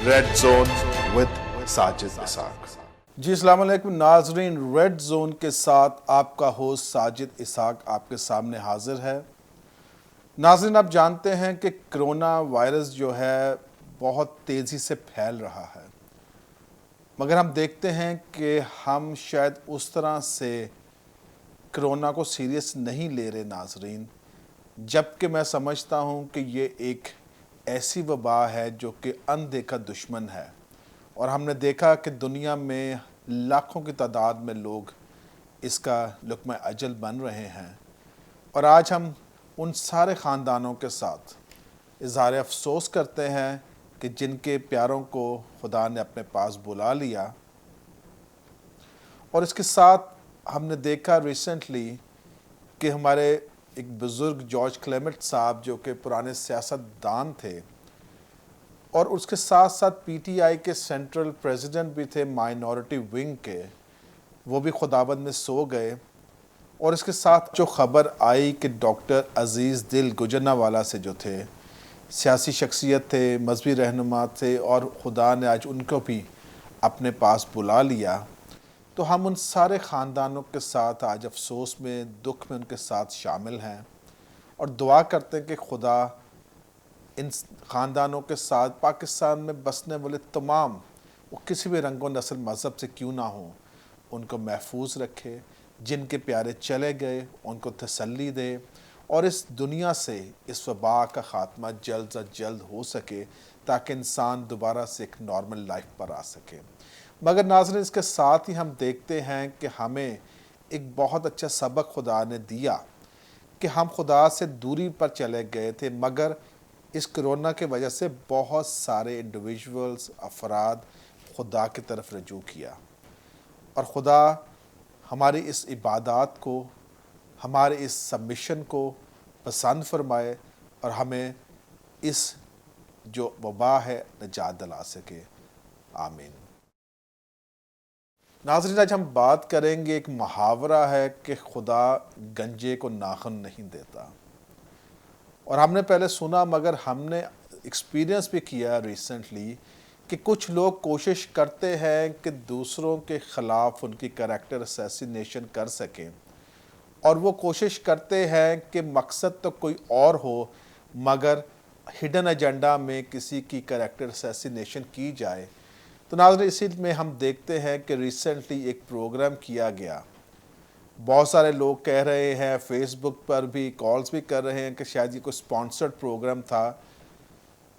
Red zone with Sajid اسحاق۔ جی السلام علیکم ناظرین، ریڈ زون کے ساتھ آپ کا ہوسٹ ساجد اسحاق آپ کے سامنے حاضر ہے۔ ناظرین، آپ جانتے ہیں کہ کرونا وائرس جو ہے بہت تیزی سے پھیل رہا ہے، مگر ہم دیکھتے ہیں کہ ہم شاید اس طرح سے کرونا کو سیریس نہیں لے رہے ناظرین، جبکہ میں سمجھتا ہوں کہ یہ ایک ایسی وبا ہے جو کہ اندیکھا دشمن ہے، اور ہم نے دیکھا کہ دنیا میں لاکھوں کی تعداد میں لوگ اس کا لقمہ اجل بن رہے ہیں، اور آج ہم ان سارے خاندانوں کے ساتھ اظہار افسوس کرتے ہیں کہ جن کے پیاروں کو خدا نے اپنے پاس بلا لیا۔ اور اس کے ساتھ ہم نے دیکھا ریسنٹلی کہ ہمارے ایک بزرگ جارج کلیمٹ صاحب جو کہ پرانے سیاست دان تھے، اور اس کے ساتھ ساتھ پی ٹی آئی کے سینٹرل پریزیڈنٹ بھی تھے مائنورٹی ونگ کے، وہ بھی خداوند میں سو گئے۔ اور اس کے ساتھ جو خبر آئی کہ ڈاکٹر عزیز دل گجرانوالہ سے جو تھے، سیاسی شخصیت تھے، مذہبی رہنما تھے، اور خدا نے آج ان کو بھی اپنے پاس بلا لیا، تو ہم ان سارے خاندانوں کے ساتھ آج افسوس میں، دکھ میں ان کے ساتھ شامل ہیں، اور دعا کرتے ہیں کہ خدا ان خاندانوں کے ساتھ پاکستان میں بسنے والے تمام، وہ کسی بھی رنگ و نسل مذہب سے کیوں نہ ہوں، ان کو محفوظ رکھے، جن کے پیارے چلے گئے ان کو تسلی دے، اور اس دنیا سے اس وبا کا خاتمہ جلد از جلد ہو سکے تاکہ انسان دوبارہ سے ایک نارمل لائف پر آ سکے۔ مگر ناظرین، اس کے ساتھ ہی ہم دیکھتے ہیں کہ ہمیں ایک بہت اچھا سبق خدا نے دیا کہ ہم خدا سے دوری پر چلے گئے تھے، مگر اس کرونا کی وجہ سے بہت سارے انڈیویژولز، افراد خدا کی طرف رجوع کیا، اور خدا ہماری اس عبادات کو، ہمارے اس سبمیشن کو پسند فرمائے، اور ہمیں اس جو وبا ہے نجات دلا سکے۔ آمین۔ ناظرین، آج ہم بات کریں گے، ایک محاورہ ہے کہ خدا گنجے کو ناخن نہیں دیتا، اور ہم نے پہلے سنا مگر ہم نے ایکسپیرینس بھی کیا ریسنٹلی کہ کچھ لوگ کوشش کرتے ہیں کہ دوسروں کے خلاف ان کی کریکٹر اسیسینیشن کر سکیں، اور وہ کوشش کرتے ہیں کہ مقصد تو کوئی اور ہو مگر ہڈن ایجنڈا میں کسی کی کریکٹر اسیسینیشن کی جائے۔ تو ناظرین، اسی میں ہم دیکھتے ہیں کہ ریسنٹلی ایک پروگرام کیا گیا، بہت سارے لوگ کہہ رہے ہیں، فیس بک پر بھی کالز بھی کر رہے ہیں کہ شاید یہ کوئی سپانسرڈ پروگرام تھا۔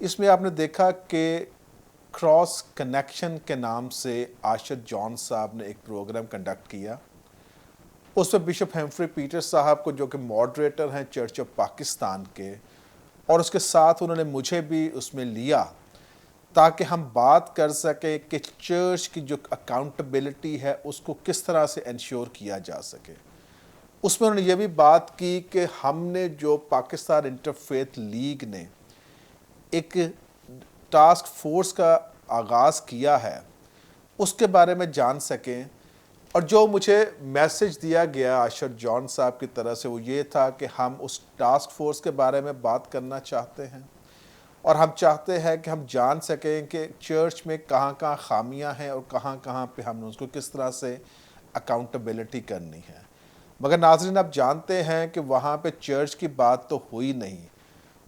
اس میں آپ نے دیکھا کہ کراس کنیکشن کے نام سے آشر جان صاحب نے ایک پروگرام کنڈکٹ کیا، اس میں بشپ ہیمفری پیٹر صاحب کو جو کہ ماڈریٹر ہیں چرچ آف پاکستان کے، اور اس کے ساتھ انہوں نے مجھے بھی اس میں لیا تاکہ ہم بات کر سکیں کہ چرچ کی جو اکاؤنٹیبلٹی ہے اس کو کس طرح سے انشور کیا جا سکے۔ اس میں انہوں نے یہ بھی بات کی کہ ہم نے جو پاکستان انٹرفیتھ لیگ نے ایک ٹاسک فورس کا آغاز کیا ہے، اس کے بارے میں جان سکیں۔ اور جو مجھے میسج دیا گیا آشر جان صاحب کی طرف سے وہ یہ تھا کہ ہم اس ٹاسک فورس کے بارے میں بات کرنا چاہتے ہیں، اور ہم چاہتے ہیں کہ ہم جان سکیں کہ چرچ میں کہاں کہاں خامیاں ہیں اور کہاں کہاں پہ ہم نے اس کو کس طرح سے اکاؤنٹیبلٹی کرنی ہے۔ مگر ناظرین، آپ جانتے ہیں کہ وہاں پہ چرچ کی بات تو ہوئی نہیں،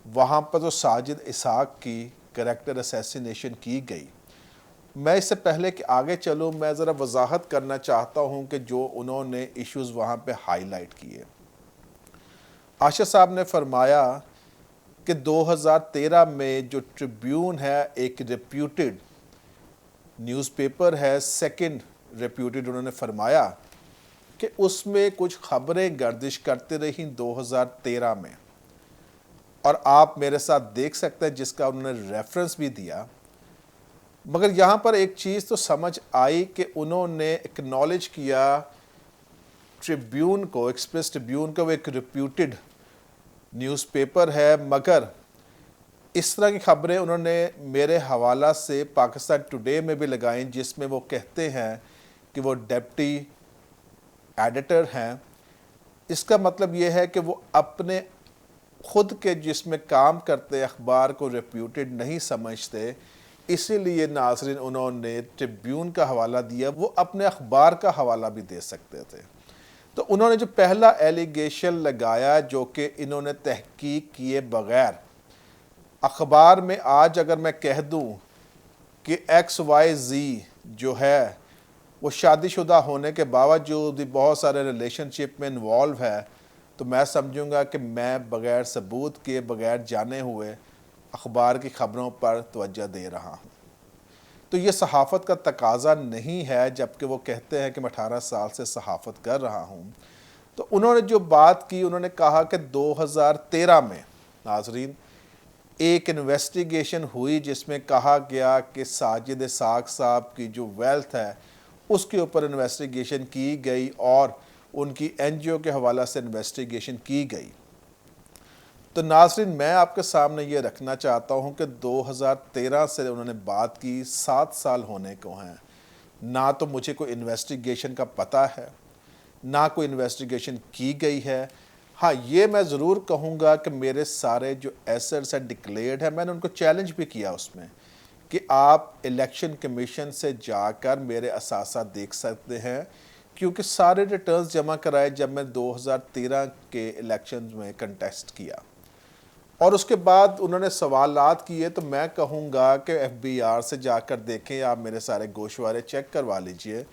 وہاں پر تو ساجد اسحاق کی کریکٹر اسیسینیشن کی گئی۔ میں اس سے پہلے کہ آگے چلوں، میں ذرا وضاحت کرنا چاہتا ہوں کہ جو انہوں نے ایشوز وہاں پہ ہائی لائٹ کیے۔ آشر صاحب نے فرمایا کہ 2013 میں جو ٹریبیون ہے، ایک ریپیوٹڈ نیوز پیپر ہے، سیکنڈ ریپیوٹڈ، انہوں نے فرمایا کہ اس میں کچھ خبریں گردش کرتے رہیں 2013 میں، اور آپ میرے ساتھ دیکھ سکتے ہیں جس کا انہوں نے ریفرنس بھی دیا۔ مگر یہاں پر ایک چیز تو سمجھ آئی کہ انہوں نے اکنالج کیا ٹریبیون کو، ایکسپریس ٹریبیون کو، وہ ایک ریپیوٹڈ نیوز پیپر ہے، مگر اس طرح کی خبریں انہوں نے میرے حوالہ سے پاکستان ٹوڈے میں بھی لگائیں، جس میں وہ کہتے ہیں کہ وہ ڈپٹی ایڈیٹر ہیں۔ اس کا مطلب یہ ہے کہ وہ اپنے خود کے جس میں کام کرتے اخبار کو ریپیوٹڈ نہیں سمجھتے، اسی لیے ناظرین انہوں نے ٹریبیون کا حوالہ دیا، وہ اپنے اخبار کا حوالہ بھی دے سکتے تھے۔ تو انہوں نے جو پہلا ایلیگیشن لگایا جو کہ انہوں نے تحقیق کیے بغیر اخبار میں، آج اگر میں کہہ دوں کہ ایکس وائی زی جو ہے وہ شادی شدہ ہونے کے باوجود بہت سارے ریلیشن شپ میں انوالو ہے، تو میں سمجھوں گا کہ میں بغیر ثبوت کے، بغیر جانے ہوئے اخبار کی خبروں پر توجہ دے رہا ہوں۔ تو یہ صحافت کا تقاضا نہیں ہے، جبکہ وہ کہتے ہیں کہ میں 18 سال سے صحافت کر رہا ہوں۔ تو انہوں نے جو بات کی، انہوں نے کہا کہ 2013 میں ناظرین ایک انویسٹیگیشن ہوئی جس میں کہا گیا کہ ساجد اسحاق صاحب کی جو ویلتھ ہے اس کے اوپر انویسٹیگیشن کی گئی اور ان کی این جی او کے حوالہ سے انویسٹیگیشن کی گئی۔ تو ناظرین میں آپ کے سامنے یہ رکھنا چاہتا ہوں کہ 2013 سے انہوں نے بات کی، 7 سال ہونے کو ہیں، نہ تو مجھے کوئی انویسٹیگیشن کا پتہ ہے، نہ کوئی انویسٹیگیشن کی گئی ہے۔ ہاں یہ میں ضرور کہوں گا کہ میرے سارے جو ایسٹس ہیں ڈکلیئرڈ ہیں، میں نے ان کو چیلنج بھی کیا اس میں کہ آپ الیکشن کمیشن سے جا کر میرے اثاثہ دیکھ سکتے ہیں، کیونکہ سارے ریٹرنز جمع کرائے جب میں 2013 کے الیکشن میں کنٹیسٹ کیا، اور اس کے بعد انہوں نے سوالات کیے۔ تو میں کہوں گا کہ ایف بی آر سے جا کر دیکھیں، آپ میرے سارے گوشوارے چیک کروا لیجئے،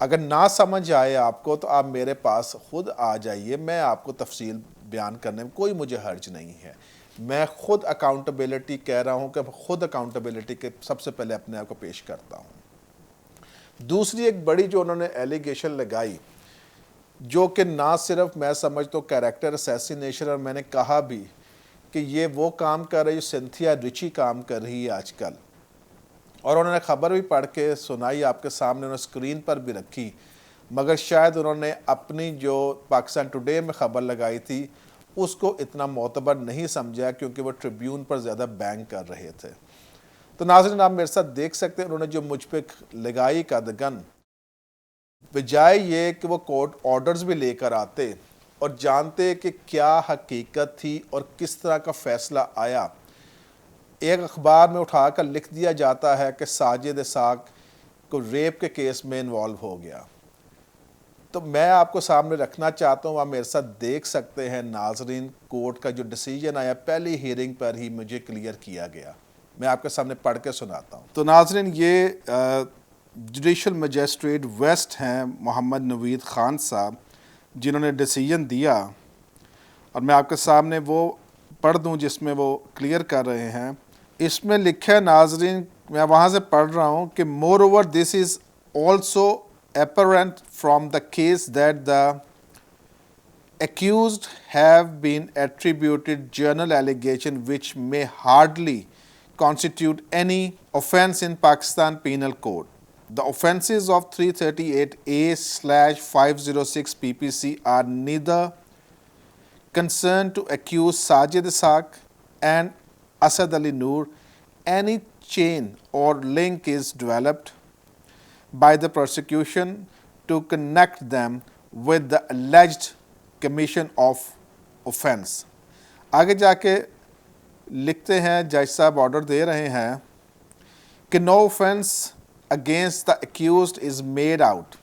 اگر نہ سمجھ آئے آپ کو تو آپ میرے پاس خود آ جائیے، میں آپ کو تفصیل بیان کرنے میں کوئی مجھے حرج نہیں ہے۔ میں خود اکاؤنٹیبلٹی کہہ رہا ہوں کہ خود اکاؤنٹیبلٹی کے سب سے پہلے اپنے آپ کو پیش کرتا ہوں۔ دوسری ایک بڑی جو انہوں نے ایلیگیشن لگائی، جو کہ نہ صرف میں سمجھتا ہوں کیریکٹر اسیسینیشن، اور میں نے کہا بھی کہ یہ وہ کام کر رہی ہے جو سنتھیا رچی کام کر رہی ہے آج کل، اور انہوں نے خبر بھی پڑھ کے سنائی آپ کے سامنے، انہوں نے اسکرین پر بھی رکھی، مگر شاید انہوں نے اپنی جو پاکستان ٹوڈے میں خبر لگائی تھی اس کو اتنا معتبر نہیں سمجھا، کیونکہ وہ ٹریبیون پر زیادہ بینک کر رہے تھے۔ تو ناظرین آپ میرے ساتھ دیکھ سکتے ہیں انہوں نے جو مجھ پہ لگائی قدغن، بجائے یہ کہ وہ کورٹ آرڈرز بھی لے کر آتے اور جانتے کہ کیا حقیقت تھی اور کس طرح کا فیصلہ آیا، ایک اخبار میں اٹھا کر لکھ دیا جاتا ہے کہ ساجد اسحاق کو ریپ کے کیس میں انوالو ہو گیا۔ تو میں آپ کو سامنے رکھنا چاہتا ہوں، آپ میرے ساتھ دیکھ سکتے ہیں ناظرین، کورٹ کا جو ڈیسیجن آیا پہلی ہیئرنگ پر ہی مجھے کلیئر کیا گیا، میں آپ کے سامنے پڑھ کے سناتا ہوں۔ تو ناظرین یہ جوڈیشل مجسٹریٹ ویسٹ ہیں محمد نوید خان صاحب، جنہوں نے ڈیسیجن دیا، اور میں آپ کے سامنے وہ پڑھ دوں جس میں وہ کلیئر کر رہے ہیں۔ اس میں لکھا ہے ناظرین، میں وہاں سے پڑھ رہا ہوں کہ مور over this is also apparent from the case that the accused have been attributed journal allegation which may hardly constitute any offence in Pakistan Penal Code. The offences of 338A/506 PPC are neither concerned to accuse Sajid Ishaq and Asad Ali Noor. Any chain or link is developed by the prosecution to connect them with the alleged commission of offense. آگے جا کے لکھتے ہیں، جج صاحب order دے رہے ہیں کہ no offense against the accused is made out,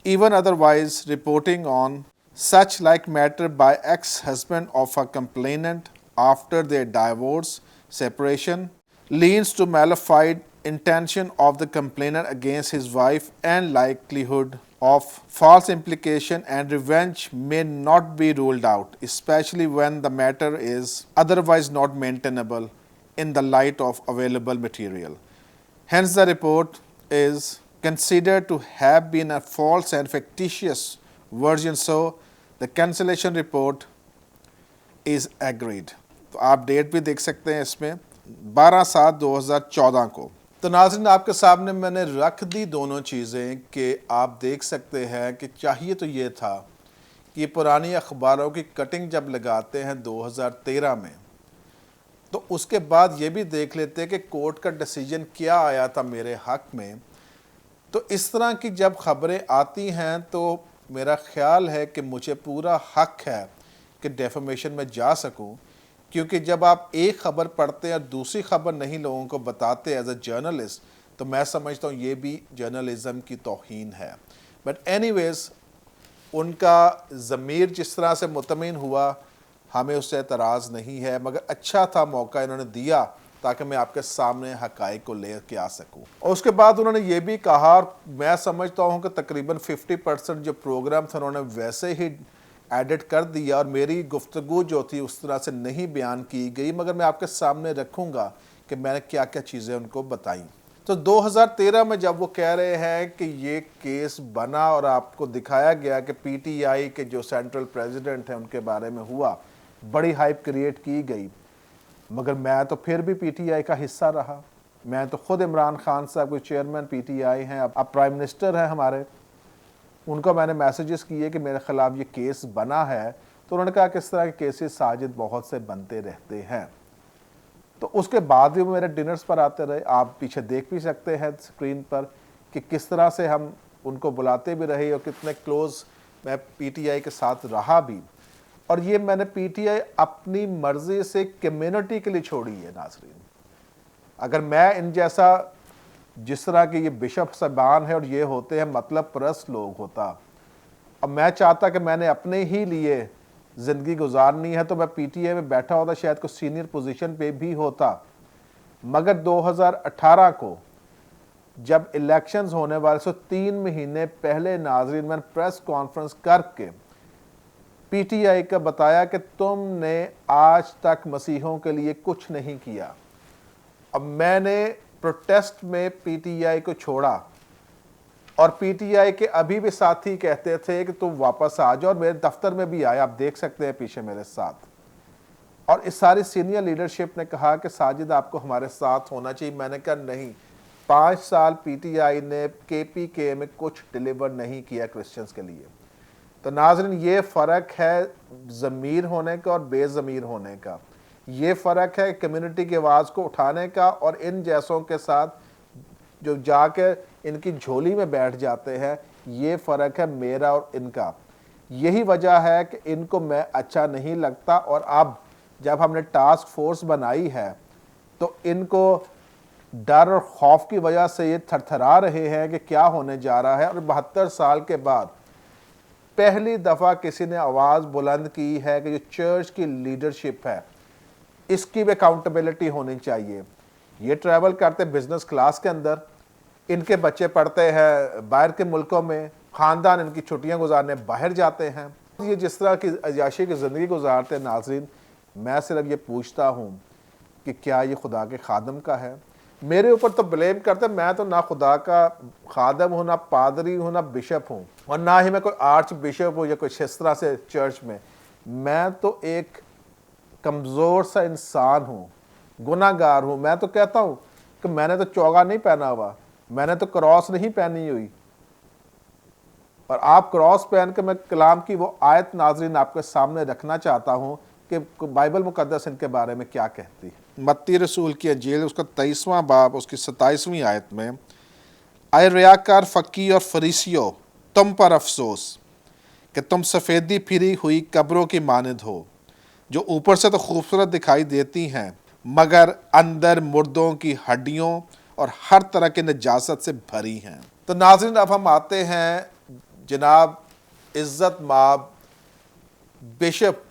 even otherwise reporting on such like matter by ex-husband of a complainant after their divorce, separation, leads to malified intention of the complainant against his wife, and likelihood of false implication and revenge may not be ruled out, especially when the matter is otherwise not maintainable in the light of available material. Hence the report is considered to have been a false and fictitious version, so the cancellation report is agreed. تو آپ date بھی دیکھ سکتے ہیں اس میں 12/7/2014 کو۔ تو ناظرین آپ کے سامنے میں نے رکھ دی دونوں چیزیں کہ آپ دیکھ سکتے ہیں کہ چاہیے تو یہ تھا کہ یہ پرانی اخباروں کی کٹنگ جب لگاتے ہیں 2013 میں، تو اس کے بعد یہ بھی دیکھ لیتے کہ کورٹ کا ڈیسیجن کیا آیا تھا میرے حق میں۔ تو اس طرح کی جب خبریں آتی ہیں تو میرا خیال ہے کہ مجھے پورا حق ہے کہ ڈیفیمیشن میں جا سکوں، کیونکہ جب آپ ایک خبر پڑھتے ہیں اور دوسری خبر نہیں لوگوں کو بتاتے ایز اے جرنلسٹ، تو میں سمجھتا ہوں یہ بھی جرنلزم کی توہین ہے. بٹ اینی ویز ان کا ضمیر جس طرح سے مطمئن ہوا ہمیں اس سے اعتراض نہیں ہے، مگر اچھا تھا موقع انہوں نے دیا تاکہ میں آپ کے سامنے حقائق کو لے کے آ سکوں. اور اس کے بعد انہوں نے یہ بھی کہا، اور میں سمجھتا ہوں کہ تقریباً 50% جو پروگرام تھا انہوں نے ویسے ہی ایڈٹ کر دیا، اور میری گفتگو جو تھی اس طرح سے نہیں بیان کی گئی، مگر میں آپ کے سامنے رکھوں گا کہ میں نے کیا کیا چیزیں ان کو بتائیں. تو 2013 میں جب وہ کہہ رہے ہیں کہ یہ کیس بنا اور آپ کو دکھایا گیا کہ پی ٹی آئی کے جو سینٹرل پریزیڈنٹ ہیں ان کے بارے میں ہوا، بڑی ہائپ کریٹ کی گئی، مگر میں تو پھر بھی پی ٹی آئی کا حصہ رہا. میں تو خود عمران خان صاحب کوئی چیئرمین پی ٹی آئی ہیں، اب پرائم منسٹر ہیں ہمارے، ان کو میں نے میسیجز کیے کہ میرے خلاف یہ کیس بنا ہے، تو انہوں نے کہا کہ اس طرح کے کیسز ساجد بہت سے بنتے رہتے ہیں. تو اس کے بعد بھی وہ میرے ڈنرز پر آتے رہے، آپ پیچھے دیکھ بھی سکتے ہیں اسکرین پر کہ کس طرح سے ہم ان کو بلاتے بھی رہے اور کتنے کلوز میں پی ٹی آئی کے ساتھ رہا بھی. اور یہ میں نے پی ٹی آئی اپنی مرضی سے کمیونٹی کے لیے چھوڑی ہے. ناظرین، اگر میں ان جیسا جس طرح کہ یہ بشپ صاحبان ہیں اور یہ ہوتے ہیں مطلب پرست لوگ ہوتا، اب میں چاہتا کہ میں نے اپنے ہی لیے زندگی گزارنی ہے تو میں پی ٹی آئی میں بیٹھا ہوتا، شاید کوئی سینئر پوزیشن پہ بھی ہوتا. مگر 2018 کو جب الیکشنز ہونے والے سو 3 مہینے پہلے ناظرین میں نے پریس کانفرنس کر کے پی ٹی آئی کا بتایا کہ تم نے آج تک مسیحوں کے لیے کچھ نہیں کیا. اب میں نے پروٹیسٹ میں پی ٹی آئی کو چھوڑا، اور پی ٹی آئی کے ابھی بھی ساتھی کہتے تھے کہ تم واپس آ جاؤ، اور میرے دفتر میں بھی آئے، آپ دیکھ سکتے ہیں پیچھے میرے ساتھ. اور اس ساری سینئر لیڈرشپ نے کہا کہ ساجد آپ کو ہمارے ساتھ ہونا چاہیے. میں نے کہا نہیں، 5 سال پی ٹی آئی نے کے پی کے میں کچھ ڈیلیور نہیں کیا کرسچنز کے لیے. تو ناظرین، یہ فرق ہے ضمیر ہونے کا اور بے ضمیر ہونے کا. یہ فرق ہے کمیونٹی کی آواز کو اٹھانے کا اور ان جیسوں کے ساتھ جو جا کے ان کی جھولی میں بیٹھ جاتے ہیں. یہ فرق ہے میرا اور ان کا. یہی وجہ ہے کہ ان کو میں اچھا نہیں لگتا. اور اب جب ہم نے ٹاسک فورس بنائی ہے تو ان کو ڈر اور خوف کی وجہ سے یہ تھر تھرا رہے ہیں کہ کیا ہونے جا رہا ہے. اور 72 سال کے بعد پہلی دفعہ کسی نے آواز بلند کی ہے کہ جو چرچ کی لیڈرشپ ہے اس کی بھی اکاؤنٹیبلٹی ہونی چاہیے. یہ ٹریول کرتے بزنس کلاس کے اندر، ان کے بچے پڑھتے ہیں باہر کے ملکوں میں، خاندان ان کی چھٹیاں گزارنے باہر جاتے ہیں. یہ جس طرح کی عیاشی کی زندگی گزارتے ہیں ناظرین، میں صرف یہ پوچھتا ہوں کہ کیا یہ خدا کے خادم کا ہے؟ میرے اوپر تو بلیم کرتے، میں تو نہ خدا کا خادم ہوں، نہ پادری ہوں، نہ بشپ ہوں، اور نہ ہی میں کوئی آرچ بشپ ہوں یا کوئی اس طرح سے چرچ میں تو ایک کمزور سا انسان ہوں، گناہ گار ہوں. میں تو کہتا ہوں کہ میں نے تو چوگا نہیں پہنا ہوا، میں نے تو کراس نہیں پہنی ہوئی. اور آپ کراس پہن کے، میں کلام کی وہ آیت ناظرین آپ کے سامنے رکھنا چاہتا ہوں کہ بائبل مقدس ان کے بارے میں کیا کہتی ہے. متی رسول کی انجیل اس کا 23واں باب اس کی 27ویں آیت میں، اے ریاکار فقی اور فریسیو، تم پر افسوس کہ تم سفیدی پھری ہوئی قبروں کی مانند ہو، جو اوپر سے تو خوبصورت دکھائی دیتی ہیں مگر اندر مردوں کی ہڈیوں اور ہر طرح کے نجاست سے بھری ہیں. تو ناظرین، اب ہم آتے ہیں جناب عزت مآب bishop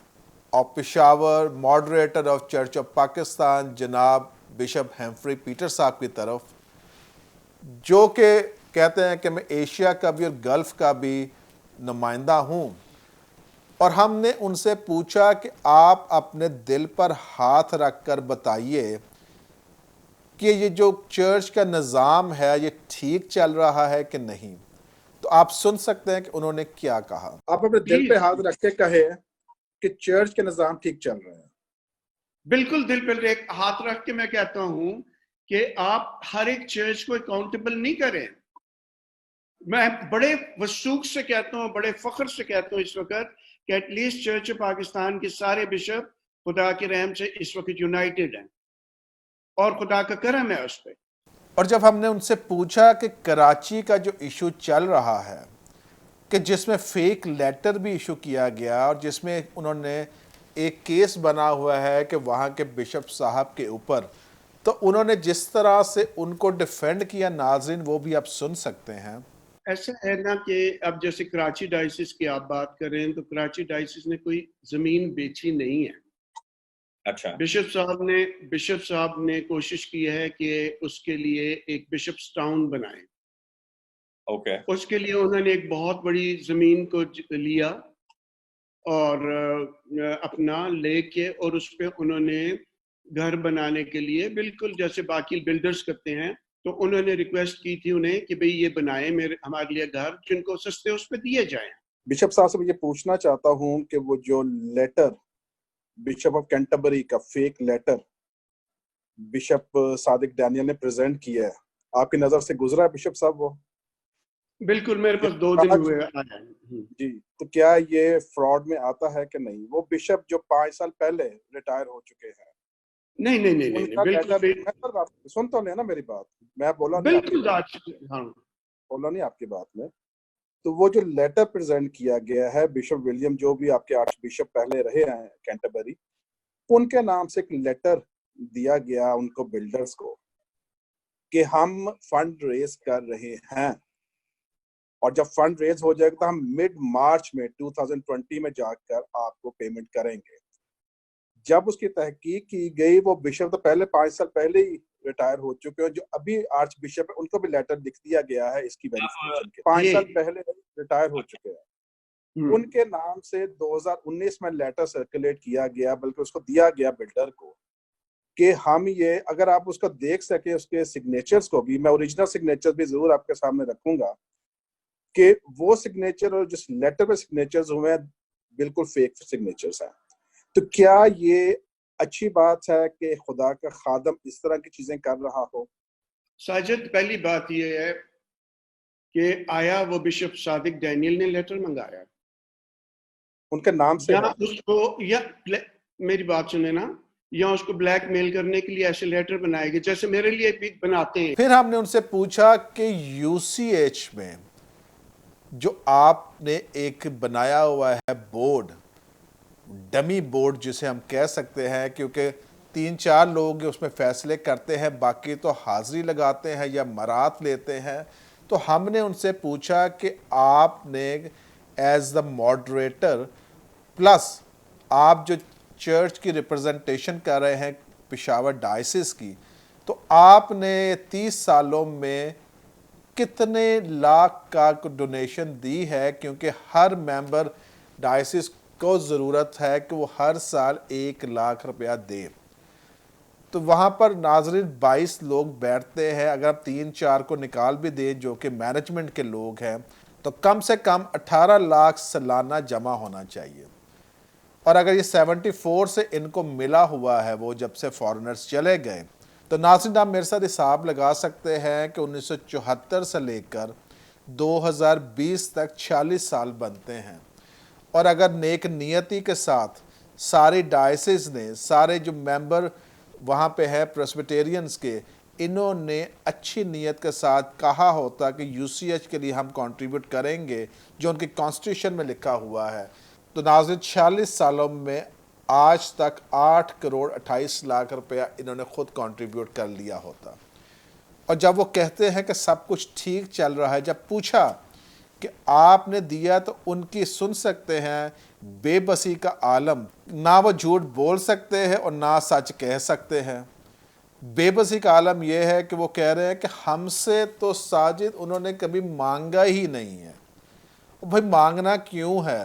of Peshawar, moderator of church of Pakistan, جناب بشپ ہیمفری پیٹر صاحب کی طرف، جو کہ کہتے ہیں کہ میں ایشیا کا بھی اور گلف کا بھی نمائندہ ہوں. اور ہم نے ان سے پوچھا کہ آپ اپنے دل پر ہاتھ رکھ کر بتائیے کہ یہ جو چرچ کا نظام ہے یہ ٹھیک چل رہا ہے کہ نہیں. تو آپ سن سکتے ہیں کہ انہوں نے کیا کہا. آپ اپنے دل پہ ہاتھ رکھ کے کہے کہ چرچ کے نظام ٹھیک چل رہے ہیں. بالکل دل پہ ایک ہاتھ رکھ کے میں کہتا ہوں کہ آپ ہر ایک چرچ کو اکاؤنٹیبل نہیں کریں. میں بڑے وثوق سے کہتا ہوں، بڑے فخر سے کہتا ہوں اس وقت کہ ایٹ لیسٹ چرچ پاکستان کے سارے بشپ خدا کے رحم سے اس وقت یونائٹڈ ہیں اور خدا کا کرم ہے اس پہ. اور جب ہم نے ان سے پوچھا کہ کراچی کا جو ایشو چل رہا ہے کہ جس میں فیک لیٹر بھی ایشو کیا گیا اور جس میں انہوں نے ایک کیس بنا ہوا ہے کہ وہاں کے بشپ صاحب کے اوپر، تو انہوں نے جس طرح سے ان کو ڈیفینڈ کیا، ناظرین وہ بھی آپ سن سکتے ہیں۔ ایسا ہے نا کہ اب جیسے کراچی ڈائسس کی آپ بات کریں تو کراچی ڈائسس نے کوئی زمین بیچی نہیں ہے۔ اچھا، بشپ صاحب نے کوشش کی ہے کہ اس کے لیے ایک بشپس ٹاؤن بنائے۔ اوکے، اس کے لیے انہوں نے ایک بہت بڑی زمین کو لیا اور اپنا لے کے، اور اس پہ انہوں نے گھر بنانے کے لیے بالکل جیسے باقی بلڈرز کرتے ہیں، تو انہوں نے ریکویسٹ کی تھی انہیں کہ بھئی یہ بنائے ہمارے لیے گھر جن کو سستے اس پہ دیے جائیں۔ بشپ صاحب سے میں یہ پوچھنا چاہتا ہوں کہ وہ جو لیٹر بشپ آف کینٹربری کا فیک لیٹر بشپ صادق ڈینیل نے پریزنٹ کیا ہے، آپ کی نظر سے گزرا ہے بشپ صاحب وہ؟ بالکل، میرے پاس 2 دن ہوئے آیا۔ جی، تو کیا یہ فراڈ میں آتا ہے کہ نہیں؟ وہ بشپ جو 5 سال پہلے ریٹائر ہو چکے ہیں، نہیں نہیں نہیں نہیں بالکل سن تو لیں نا میری بات، میں بولا بالکل ہاں بولا نہیں آپ کی بات میں۔ تو وہ جو لیٹر پریزنٹ کیا گیا ہے بشپ ولیم، جو بھی آپ کے آرچ بشپ پہلے رہے ہیں کینٹربری، ان کے نام سے ایک لیٹر دیا گیا ان کو بلڈرز کو کہ ہم فنڈ ریز کر رہے ہیں، اور جب فنڈ ریز ہو جائے گا تو ہم مڈ مارچ میں 2020 میں جا کر آپ کو پیمنٹ کریں گے۔ جب اس کی تحقیق کی گئی، وہ بشپ تو پہلے 5 سال پہلے ہی ریٹائر ہو چکے ہیں، جو ابھی آرچ بشپ ہے ان کو بھی لیٹر لکھ دیا گیا ہے اس کی ویریفیکیشن کے، 5 سال پہلے ریٹائر ہو چکے ہیں۔ ان کے نام سے 2019 میں لیٹر سرکولیٹ کیا گیا، بلکہ اس کو دیا گیا بلڈر کو کہ ہم یہ، اگر آپ اس کو دیکھ سکیں اس کے سگنیچرز کو بھی، میں اوریجنل سگنیچر بھی ضرور آپ کے سامنے رکھوں گا، کہ وہ سگنیچر اور جس لیٹر پہ سگنیچرز ہوئے ہیں بالکل فیک سگنیچرز ہیں۔ تو کیا یہ اچھی بات ہے کہ خدا کا خادم اس طرح کی چیزیں کر رہا ہو؟ ساجد، پہلی بات یہ ہے کہ آیا وہ بشپ صادق ڈینیل نے لیٹر منگایا ان کے نام سے؟ یا اس کو، یا میری بات سنیں نا، یا اس کو بلیک میل کرنے کے لیے ایسے لیٹر بنائے گئے جیسے میرے لیے بھی بناتے ہیں۔ پھر ہم نے ان سے پوچھا کہ یو سی ایچ میں جو آپ نے ایک بنایا ہوا ہے بورڈ، ڈمی بورڈ جسے ہم کہہ سکتے ہیں، کیونکہ 3-4 لوگ اس میں فیصلے کرتے ہیں، باقی تو حاضری لگاتے ہیں یا مرات لیتے ہیں، تو ہم نے ان سے پوچھا کہ آپ نے ایز دا ماڈریٹر پلس آپ جو چرچ کی ریپرزنٹیشن کر رہے ہیں پشاور ڈائسس کی، تو آپ نے 30 سالوں میں کتنے لاکھ کا ڈونیشن دی ہے؟ کیونکہ ہر ممبر ڈائسس کو ضرورت ہے کہ وہ ہر سال 1 لاکھ روپیہ دے۔ تو وہاں پر ناظرین 22 لوگ بیٹھتے ہیں، اگر ہم 3-4 کو نکال بھی دیں جو کہ مینجمنٹ کے لوگ ہیں، تو کم سے کم 18 لاکھ سالانہ جمع ہونا چاہیے۔ اور اگر یہ 74 سے ان کو ملا ہوا ہے وہ جب سے فارنرز چلے گئے، تو ناظرین آپ میرے ساتھ حساب لگا سکتے ہیں کہ 1974 سے لے کر 2020 تک 46 سال بنتے ہیں۔ اور اگر نیک نیتی کے ساتھ ساری ڈائسز نے، سارے جو ممبر وہاں پہ ہے پریسبیٹیرینز کے، انہوں نے اچھی نیت کے ساتھ کہا ہوتا کہ یو سی ایچ کے لیے ہم کنٹریبیوٹ کریں گے جو ان کی کانسٹیٹیوشن میں لکھا ہوا ہے، تو ناظرین 46 سالوں میں آج تک 8 کروڑ 28 لاکھ روپیہ انہوں نے خود کنٹریبیوٹ کر لیا ہوتا۔ اور جب وہ کہتے ہیں کہ سب کچھ ٹھیک چل رہا ہے، جب پوچھا کہ آپ نے دیا، تو ان کی سن سکتے ہیں بے بسی کا عالم، نہ وہ جھوٹ بول سکتے ہیں اور نہ سچ کہہ سکتے ہیں۔ بے بسی کا عالم یہ ہے کہ وہ کہہ رہے ہیں کہ ہم سے تو ساجد انہوں نے کبھی مانگا ہی نہیں ہے۔ بھائی مانگنا کیوں ہے؟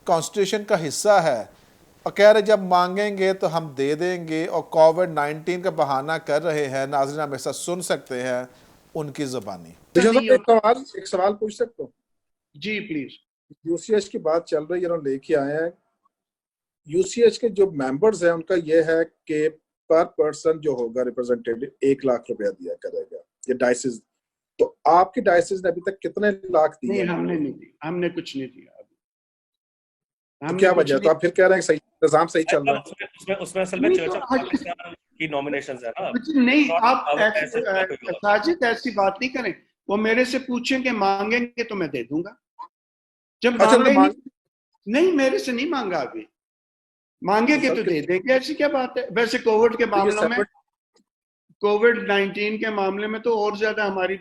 کانسٹیٹیوشن کا حصہ ہے، اور کہہ رہے جب مانگیں گے تو ہم دے دیں گے، اور کووڈ-19 کا بہانہ کر رہے ہیں۔ ناظرین ہم ایسا سن سکتے ہیں ان کی زبانی۔ ایک سوال پوچھ سکتا ہوں؟ جی پلیز۔ یو سی ایچ کی بات چل رہی ہے، لے کے آئے ہیں یو سی ایچ کے جو ممبرز ہیں، ان کا یہ ہے کہ پر پرسن جو ہوگا ریپرزنٹیٹو 1 لاکھ روپیہ دیا کرے گا یہ ڈائسز۔ تو آپ کی ڈائسز نے ابھی تک کتنے لاکھ دیے؟ نہیں، ہم نے نہیں دی، ہم نے کچھ نہیں دیا ابھی۔ تو کیا وجہ؟ تو آپ پھر کہہ رہے ہیں صحیح نظام صحیح چل رہا ہے؟ اس میں اصل میں چرچ آف پاکستان کی نومینیشنز ہے نا۔ نہیں، آپ ساجد ایسی بات نہیں کریں، وہ میرے سے پوچھیں کہ مانگیں گے تو میں دے دوں گا۔ جب نہیں، میرے سے نہیں مانگا ابھی۔ مانگے کہ تو دے دیں گے, ایسی کیا بات ہے. ویسے کووڈ کے معاملوں میں, کووڈ 19 کے معاملے میں تو اور زیادہ ہماری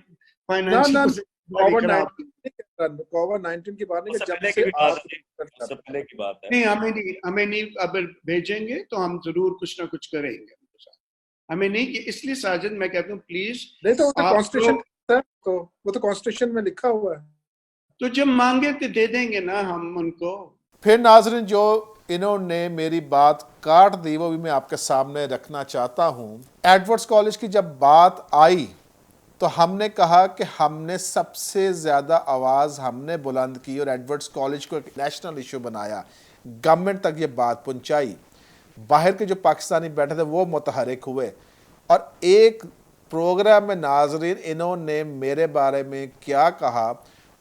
فائنینشیل کووڈ 19 کی بات نہیں, پہلے کی بات ہے. نہیں, ہمیں نہیں اب بھیجیں گے تو ہم ضرور کچھ نہ کچھ کریں گے. ہمیں نہیں کہ اس لیے ساجد میں کہتا ہوں پلیز, نہیں تو وہ تو کانسٹیٹیوشن میں لکھا ہوا ہے, تو جب مانگے تو دے دیں گے نا ہم ان کو. پھر ناظرین جو انہوں نے میری بات کاٹ دی وہ بھی میں آپ کے سامنے رکھنا چاہتا ہوں. ایڈورڈز کالج کی جب بات آئی تو ہم نے کہا کہ ہم نے سب سے زیادہ آواز ہم نے بلند کی اور ایڈورڈز کالج کو ایک نیشنل ایشو بنایا, گورنمنٹ تک یہ بات پہنچائی, باہر کے جو پاکستانی بیٹھے تھے وہ متحرک ہوئے, اور ایک پروگرام میں ناظرین انہوں نے میرے بارے میں کیا کہا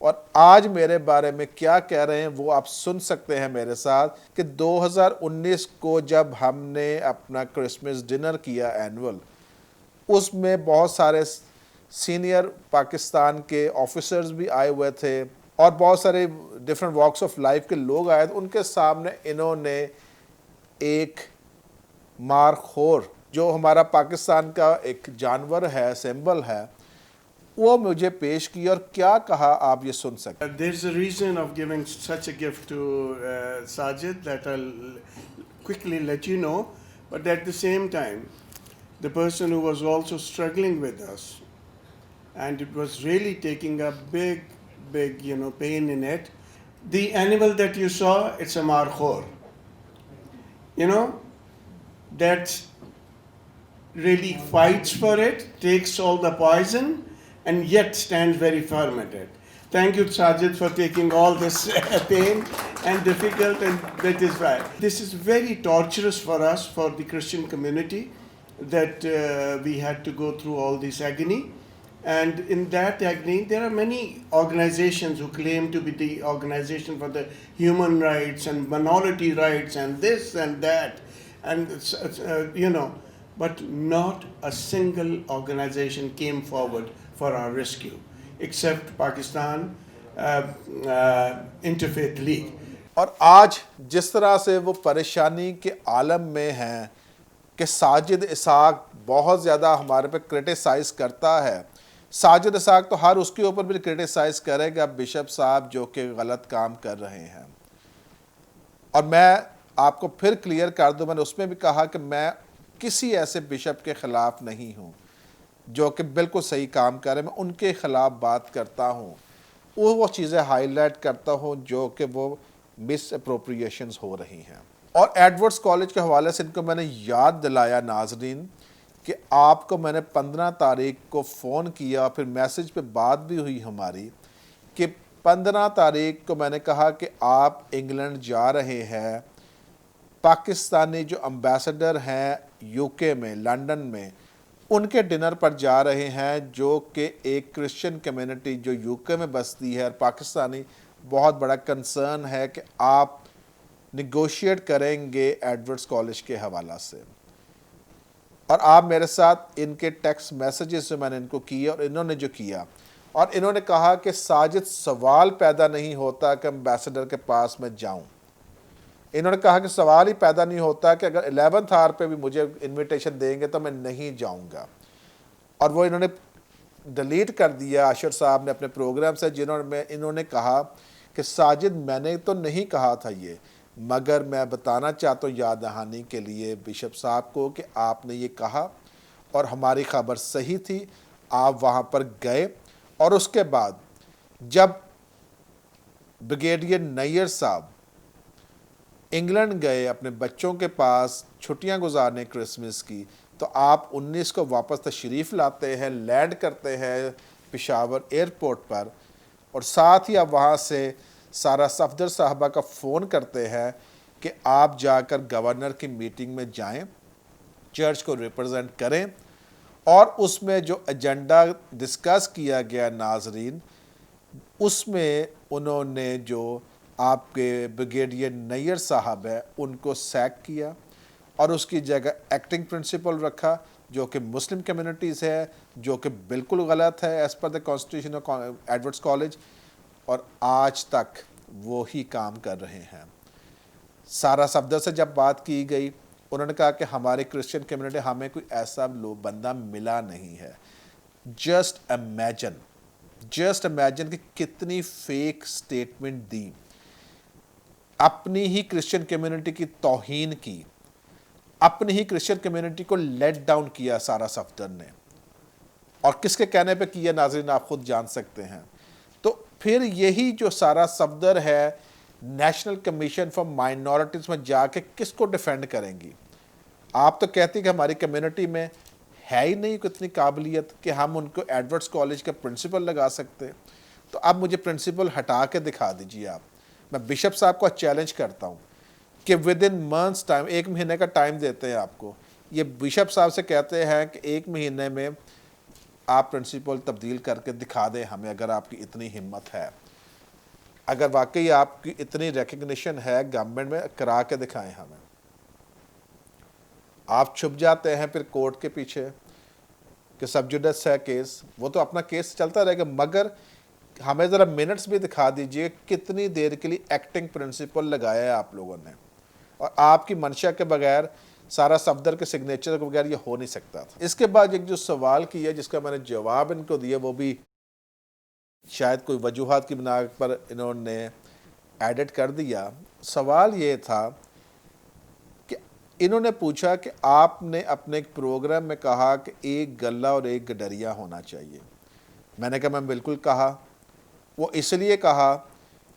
اور آج میرے بارے میں کیا کہہ رہے ہیں وہ آپ سن سکتے ہیں میرے ساتھ. کہ 2019 کو جب ہم نے اپنا کرسمس ڈنر کیا اینول, اس میں بہت سارے سینئر پاکستان کے آفیسرز بھی آئے ہوئے تھے اور بہت سارے ڈیفرنٹ واکس آف لائف کے لوگ آئے تھے. ان کے سامنے انہوں نے ایک مارخور جو ہمارا پاکستان کا ایک جانور ہے, سمبل ہے, وہ مجھے پیش کی اور کیا کہا آپ یہ سن سکتے ہیں. There's a reason of giving such a gift to Sajid that I'll quickly let you know, but at the same time, the person who was also struggling with us, and it was really taking a big, pain in it. The animal that you saw, it's a markhor. That really fights for it, takes all the poison, and yet stands very firm at it. Thank you, Sajid, for taking all this pain and difficult, and that is why. This is very torturous for us, for the Christian community, that we had to go through all this agony. And in that agony, there are many organizations who claim to be the organization for the human rights and minority rights and this and that, and but not a single organization came forward for our rescue, except Pakistan Interfaith League. اور آج جس طرح سے وہ پریشانی کے عالم میں ہیں کہ ساجد اسحاق بہت زیادہ ہمارے پہ کرٹیسائز کرتا ہے. ساجد اسحاق تو ہر اس کے اوپر بھی کرٹیسائز کرے گا بشپ صاحب جو کہ غلط کام کر رہے ہیں. اور میں آپ کو پھر کلیئر کر دوں, میں نے اس میں بھی کہا کہ میں کسی ایسے بشپ کے خلاف نہیں ہوں جو کہ بالکل صحیح کام کر رہے ہیں. میں ان کے خلاف بات کرتا ہوں, وہ چیزیں ہائی لائٹ کرتا ہوں جو کہ وہ مس اپروپریشنز ہو رہی ہیں. اور ایڈورڈز کالج کے حوالے سے ان کو میں نے یاد دلایا ناظرین کہ آپ کو میں نے 15 تاریخ کو فون کیا, پھر میسج پہ بات بھی ہوئی ہماری کہ 15 تاریخ کو میں نے کہا کہ آپ انگلینڈ جا رہے ہیں, پاکستانی جو امبیسڈر ہیں یو کے میں, لنڈن میں, ان کے ڈنر پر جا رہے ہیں جو کہ ایک کرسچن کمیونٹی جو یو کے میں بستی ہے اور پاکستانی بہت بڑا کنسرن ہے کہ آپ نیگوشیٹ کریں گے ایڈورڈز کالج کے حوالہ سے. اور آپ میرے ساتھ ان کے ٹیکسٹ میسیجز جو میں نے ان کو کیا اور انہوں نے جو کیا, اور انہوں نے کہا کہ ساجد سوال پیدا نہیں ہوتا کہ امبیسڈر کے پاس میں جاؤں. انہوں نے کہا کہ سوال ہی پیدا نہیں ہوتا کہ اگر 11th آور پہ بھی مجھے انویٹیشن دیں گے تو میں نہیں جاؤں گا. اور وہ انہوں نے ڈیلیٹ کر دیا اشر صاحب نے اپنے پروگرام سے, انہوں نے کہا کہ ساجد میں نے تو نہیں کہا تھا یہ, مگر میں بتانا چاہتا ہوں یاد دہانی کے لیے بشپ صاحب کو کہ آپ نے یہ کہا اور ہماری خبر صحیح تھی, آپ وہاں پر گئے. اور اس کے بعد جب بریگیڈیئر نیئر صاحب انگلینڈ گئے اپنے بچوں کے پاس چھٹیاں گزارنے کرسمس کی, تو آپ 19 کو واپس تشریف لاتے ہیں, لینڈ کرتے ہیں پشاور ایئرپورٹ پر, اور ساتھ ہی آپ وہاں سے سارا صفدر صاحبہ کا فون کرتے ہیں کہ آپ جا کر گورنر کی میٹنگ میں جائیں, چرچ کو ریپرزینٹ کریں. اور اس میں جو ایجنڈا ڈسکس کیا گیا ناظرین, اس میں انہوں نے جو آپ کے بریگیڈیئر نیئر صاحب ہے ان کو سیک کیا اور اس کی جگہ ایکٹنگ پرنسپل رکھا جو کہ مسلم کمیونٹیز ہے, جو کہ بالکل غلط ہے as per the constitution of Edwards college, اور آج تک وہی کام کر رہے ہیں. سارا صفدر سے جب بات کی گئی انہوں نے کہا کہ ہماری کرسچن کمیونٹی ہمیں کوئی ایسا بندہ ملا نہیں ہے. جسٹ امیجن کہ کتنی فیک سٹیٹمنٹ دی, اپنی ہی کرسچن کمیونٹی کی توہین کی, اپنی ہی کرسچن کمیونٹی کو لیٹ ڈاؤن کیا سارا صفدر نے. اور کس کے کہنے پہ کیا ناظرین آپ خود جان سکتے ہیں. تو پھر یہی جو سارا صفدر ہے نیشنل کمیشن فار مائنورٹیز میں جا کے کس کو ڈیفینڈ کریں گی؟ آپ تو کہتی کہ ہماری کمیونٹی میں ہے ہی نہیں اتنی قابلیت کہ ہم ان کو ایڈورڈس کالج کا پرنسپل لگا سکتے. تو اب مجھے پرنسپل ہٹا کے دکھا دیجیے آپ. میں بشپ صاحب کو چیلنج کرتا ہوں کہ ود ان منتھس ٹائم, 1 مہینے کا ٹائم دیتے ہیں آپ کو. یہ بشپ صاحب سے کہتے ہیں کہ 1 مہینے میں آپ پرنسپل تبدیل کر کے دکھا دیں ہمیں, اگر آپ کی اتنی ہمت ہے, اگر واقعی آپ کی اتنی ریکگنیشن ہے گورنمنٹ میں, کرا کے دکھائیں ہمیں. آپ چھپ جاتے ہیں پھر کورٹ کے پیچھے کہ سب جوڈس ہے کیس, وہ تو اپنا کیس چلتا رہے گا, مگر ہمیں ذرا منٹس بھی دکھا دیجئے کتنی دیر کے لیے ایکٹنگ پرنسپل لگایا ہے آپ لوگوں نے. اور آپ کی منشا کے بغیر, سارا صفدر کے سگنیچر کے بغیر یہ ہو نہیں سکتا تھا. اس کے بعد ایک جو سوال کیا جس کا میں نے جواب ان کو دیا, وہ بھی شاید کوئی وجوہات کی بنا پر انہوں نے ایڈٹ کر دیا. سوال یہ تھا کہ انہوں نے پوچھا کہ آپ نے اپنے ایک پروگرام میں کہا کہ ایک گلہ اور ایک گڈریا ہونا چاہیے. میں نے کہا میں بالکل کہا. وہ اس لیے کہا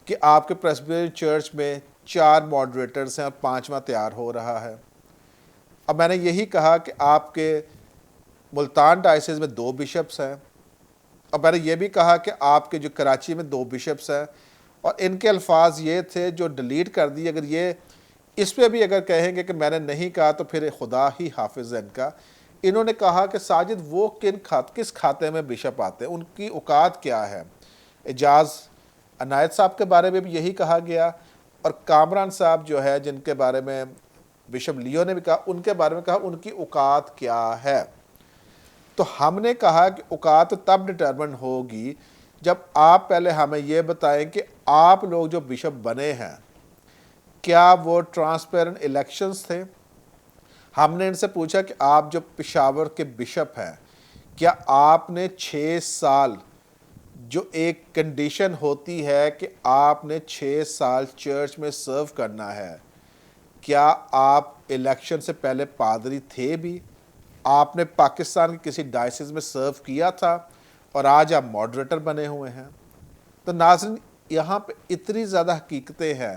کہ آپ کے پریسبیٹرین چرچ میں 4 ماڈریٹرز ہیں اور 5واں تیار ہو رہا ہے. اب میں نے یہی کہا کہ آپ کے ملتان ڈائسس میں 2 بشپس ہیں, اور میں نے یہ بھی کہا کہ آپ کے جو کراچی میں 2 بشپس ہیں, اور ان کے الفاظ یہ تھے جو ڈیلیٹ کر دی. اگر یہ اس پہ بھی اگر کہیں گے کہ میں نے نہیں کہا تو پھر خدا ہی حافظ ہے ان کا. انہوں نے کہا کہ ساجد وہ کس کھاتے میں بشپ آتے ہیں, ان کی اوقات کیا ہے. اعجاز عنایت صاحب کے بارے میں بھی یہی کہا گیا, اور کامران صاحب جو ہے جن کے بارے میں بشپ لیو نے بھی کہا, ان کے بارے میں کہا ان کی اوقات کیا ہے. تو ہم نے کہا کہ اوقات تب ڈٹرمن ہوگی جب آپ پہلے ہمیں یہ بتائیں کہ آپ لوگ جو بشپ بنے ہیں کیا وہ ٹرانسپیرنٹ الیکشنز تھے. ہم نے ان سے پوچھا کہ آپ جو پشاور کے بشپ ہیں کیا آپ نے 6 سال, جو ایک کنڈیشن ہوتی ہے کہ آپ نے 6 سال چرچ میں سرو کرنا ہے, کیا آپ الیکشن سے پہلے پادری تھے بھی؟ آپ نے پاکستان کے کسی ڈائسس میں سرو کیا تھا, اور آج آپ ماڈریٹر بنے ہوئے ہیں. تو ناظرین یہاں پہ اتنی زیادہ حقیقتیں ہیں.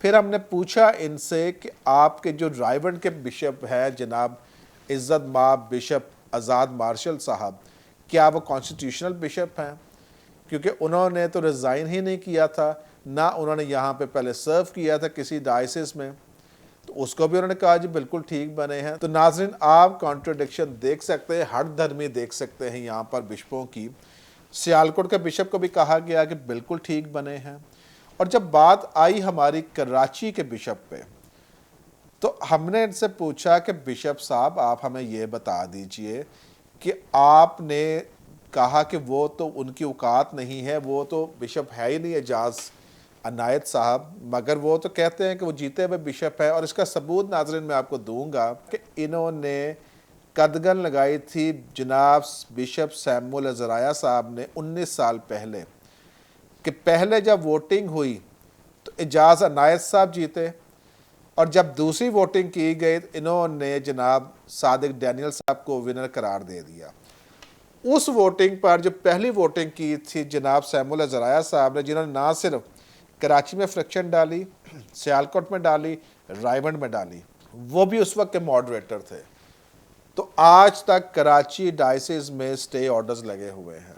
پھر ہم نے پوچھا ان سے کہ آپ کے جو رائیونڈ کے بشپ ہیں جناب عزت مآب بشپ آزاد مارشل صاحب, کیا وہ کانسٹیٹیوشنل بشپ ہیں؟ کیونکہ انہوں نے تو ریزائن ہی نہیں کیا تھا, نہ انہوں نے یہاں پہ پہلے سرو کیا تھا کسی ڈائسس میں. تو اس کو بھی انہوں نے کہا جی بالکل ٹھیک بنے ہیں. تو ناظرین آپ کانٹرڈکشن دیکھ سکتے ہیں, ہر دھرمی دیکھ سکتے ہیں یہاں پر بشپوں کی. سیالکوٹ کے بشپ کو بھی کہا گیا کہ بالکل ٹھیک بنے ہیں. اور جب بات آئی ہماری کراچی کے بشپ پہ, تو ہم نے ان سے پوچھا کہ بشپ صاحب آپ ہمیں یہ بتا دیجئے کہ آپ نے کہا کہ وہ تو ان کی اوقات نہیں ہے, وہ تو بشپ ہے ہی نہیں اعجاز عنایت صاحب, مگر وہ تو کہتے ہیں کہ وہ جیتے ہوئے بشپ ہے. اور اس کا ثبوت ناظرین میں آپ کو دوں گا کہ انہوں نے قدغن لگائی تھی جناب بشپ سیمول عزرایہ صاحب نے 19 سال پہلے, کہ پہلے جب ووٹنگ ہوئی تو اعجاز عنایت صاحب جیتے, اور جب دوسری ووٹنگ کی گئی انہوں نے جناب صادق ڈینیل صاحب کو ونر قرار دے دیا. اس ووٹنگ پر جو پہلی ووٹنگ کی تھی جناب سیمول عزرایہ صاحب نے, جنہوں نے نہ صرف کراچی میں فریکشن ڈالی, سیالکوٹ میں ڈالی, رائیونڈ میں ڈالی, وہ بھی اس وقت کے ماڈریٹر تھے. تو آج تک کراچی ڈائسس میں سٹے آرڈرز لگے ہوئے ہیں.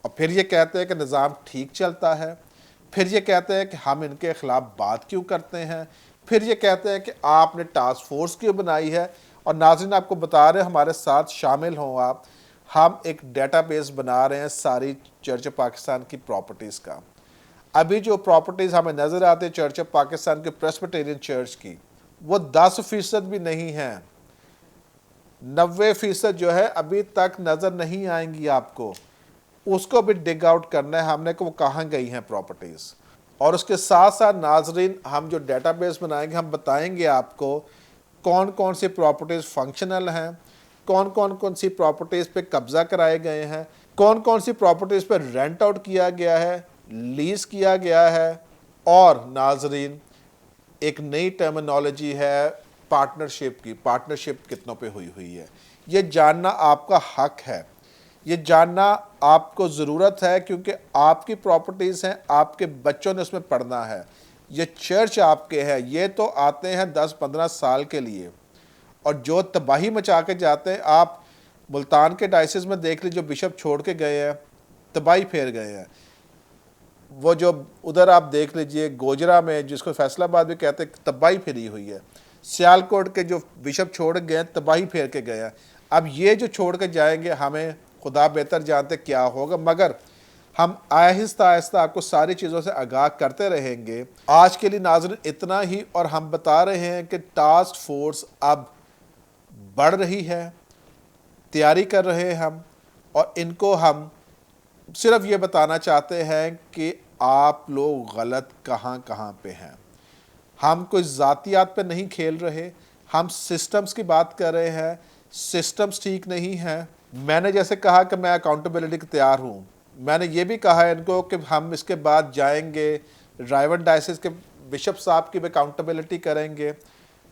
اور پھر یہ کہتے ہیں کہ نظام ٹھیک چلتا ہے, پھر یہ کہتے ہیں کہ ہم ان کے خلاف بات کیوں کرتے ہیں, پھر یہ کہتے ہیں کہ آپ نے ٹاسک فورس کیوں بنائی ہے. اور ناظرین آپ کو بتا رہے ہیں ہمارے ساتھ شامل ہوں آپ, ہم ایک ڈیٹا بیس بنا رہے ہیں ساری چرچ آف پاکستان کی پراپرٹیز کا. ابھی جو پراپرٹیز ہمیں نظر آتے ہیں چرچ آف پاکستان کے پریسبیٹرین چرچ کی, وہ 10% بھی نہیں ہیں. 90% جو ہے ابھی تک نظر نہیں آئیں گی آپ کو. اس کو بھی ڈگ آؤٹ کرنا ہے ہم نے کہ وہ کہاں گئی ہیں پراپرٹیز. اور اس کے ساتھ ساتھ ناظرین ہم جو ڈیٹا بیس بنائیں گے ہم بتائیں گے آپ کو کون کون سی پراپرٹیز فنکشنل ہیں، کون سی پراپرٹیز پہ قبضہ کرائے گئے ہیں، کون سی پراپرٹیز پہ رینٹ آؤٹ کیا گیا ہے، لیز کیا گیا ہے، اور ناظرین ایک نئی ٹرمینالوجی ہے پارٹنرشپ کی، پارٹنرشپ کتنوں پہ ہوئی ہے۔ یہ جاننا آپ کا حق ہے، یہ جاننا آپ کو ضرورت ہے، کیونکہ آپ کی پراپرٹیز ہیں، آپ کے بچوں نے اس میں پڑھنا ہے، یہ چرچ آپ کے ہے، یہ تو آتے ہیں 10-15 سال کے لیے، اور جو تباہی مچا کے جاتے ہیں، آپ ملتان کے ڈائسس میں دیکھ لیجیے جو بشپ چھوڑ کے گئے ہیں تباہی پھیر گئے ہیں، وہ جو ادھر آپ دیکھ لیجئے گوجرا میں جس کو فیصل آباد بھی کہتے ہیں تباہی پھیری ہوئی ہے، سیالکوٹ کے جو بشپ چھوڑ گئے ہیں تباہی پھیر کے گئے ہیں۔ اب یہ جو چھوڑ کے جائیں گے ہمیں خدا بہتر جانتے کیا ہوگا، مگر ہم آہستہ آہستہ آپ کو ساری چیزوں سے آگاہ کرتے رہیں گے۔ آج کے لیے ناظرین اتنا ہی، اور ہم بتا رہے ہیں کہ ٹاسک فورس اب بڑھ رہی ہے، تیاری کر رہے ہیں ہم، اور ان کو ہم صرف یہ بتانا چاہتے ہیں کہ آپ لوگ غلط کہاں پہ ہیں۔ ہم کوئی ذاتیات پہ نہیں کھیل رہے، ہم سسٹمز کی بات کر رہے ہیں، سسٹمز ٹھیک نہیں ہیں۔ میں نے جیسے کہا کہ میں اکاؤنٹیبلٹی کے تیار ہوں، میں نے یہ بھی کہا ہے ان کو کہ ہم اس کے بعد جائیں گے رائیون ڈائسس کے بشپ صاحب کی بھی اکاؤنٹیبلٹی کریں گے،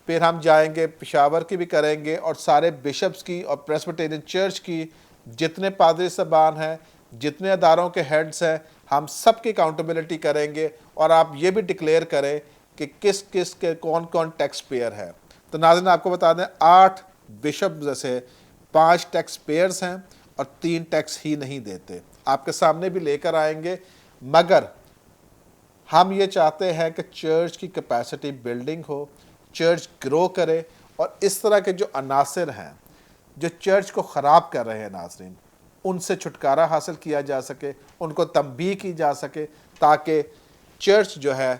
پھر ہم جائیں گے پشاور کی بھی کریں گے، اور سارے بشپس کی اور پریسبیٹیرین چرچ کی جتنے پادری صاحبان ہیں، جتنے اداروں کے ہیڈز ہیں، ہم سب کی اکاؤنٹیبلٹی کریں گے، اور آپ یہ بھی ڈکلیئر کریں کہ کس کے کون ٹیکس پیئر ہے۔ تو ناظرین آپ کو بتا دیں 8 بشپ جیسے 5 ٹیکس پیئرز ہیں اور 3 ٹیکس ہی نہیں دیتے، آپ کے سامنے بھی لے کر آئیں گے، مگر ہم یہ چاہتے ہیں کہ چرچ کی کیپیسٹی بلڈنگ ہو، چرچ گرو کرے، اور اس طرح کے جو عناصر ہیں جو چرچ کو خراب کر رہے ہیں ناظرین ان سے چھٹکارا حاصل کیا جا سکے، ان کو تنبیہ کی جا سکے، تاکہ چرچ جو ہے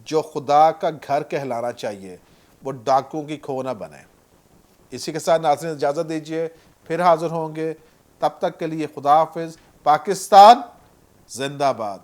جو خدا کا گھر کہلانا چاہیے وہ ڈاکوں کی کھو نہ بنے۔ اسی کے ساتھ ناظرین اجازت دیجیے، پھر حاضر ہوں گے، تب تک کے لیے خدا حافظ۔ پاکستان زندہ باد۔